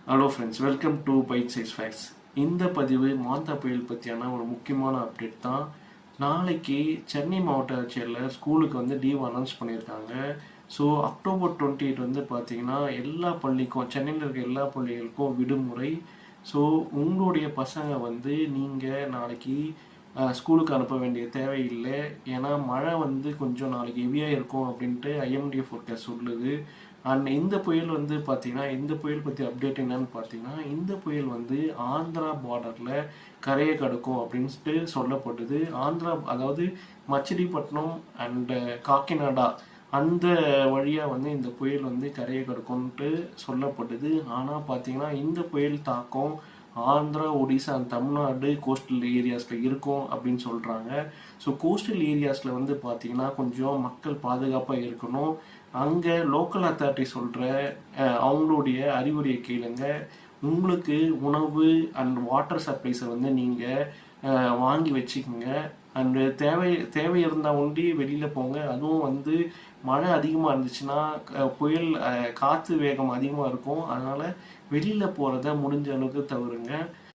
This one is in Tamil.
Hello friends, welcome to byte size facts. இந்த பதிவு மாந்தா புயல் பற்றியான ஒரு முக்கியமான அப்டேட் தான். நாளைக்கு சென்னை மாவட்ட ஆட்சியரில் ஸ்கூலுக்கு வந்து லீவ் அனௌன்ஸ் பண்ணியிருக்காங்க. ஸோ அக்டோபர் 28 வந்து பார்த்தீங்கன்னா எல்லா பள்ளிக்கும், சென்னையில் இருக்க எல்லா பள்ளிகளுக்கும் விடுமுறை. ஸோ உங்களுடைய பசங்க வந்து நீங்கள் நாளைக்கு ஸ்கூலுக்கு அனுப்ப வேண்டிய தேவையில்லை. ஏன்னா மழை வந்து கொஞ்சம் நாளைக்கு ஹெவியாக இருக்கும் அப்படின்ட்டு ஐஎம்டி ஃபோர்காஸ்ட் சொல்லுது. அண்ட் இந்த புயல் வந்து பார்த்தீங்கன்னா, இந்த புயல் பற்றி அப்டேட் என்னன்னு பார்த்தீங்கன்னா, இந்த புயல் வந்து ஆந்திரா பார்டரில் கரையை கடக்கும் அப்படின்ட்டு சொல்லப்படுது. ஆந்திரா, அதாவது மச்சிலிப்பட்டினம் அண்டு காக்கிநாடா, அந்த வழியாக வந்து இந்த புயல் வந்து கரையை கடக்கும்ன்ட்டு சொல்லப்படுது. ஆனால் பார்த்தீங்கன்னா இந்த புயல் தாக்கம் ஆந்திரா, ஒடிசா, தமிழ்நாடு கோஸ்டல் ஏரியாஸில் இருக்கும் அப்படின்னு சொல்கிறாங்க. ஸோ கோஸ்டல் ஏரியாஸில் வந்து பார்த்தீங்கன்னா கொஞ்சம் மக்கள் பாதுகாப்பாக இருக்கணும். அங்கே லோக்கல் அத்தாரிட்டி சொல்கிற அவங்களுடைய அறிவுரையை கேளுங்க. உங்களுக்கு உணவு அண்ட் வாட்டர் சப்ளைஸை வந்து நீங்கள் வாங்கி வச்சுக்கோங்க. அண்டு தேவை இருந்தால் ஒண்டி வெளியில் போங்க. அதுவும் வந்து மழை அதிகமாக இருந்துச்சுன்னா புயல் காற்று வேகம் அதிகமாக இருக்கும். அதனால் வெளியில் போகிறத முடிஞ்ச அளவுக்கு தவிருங்க.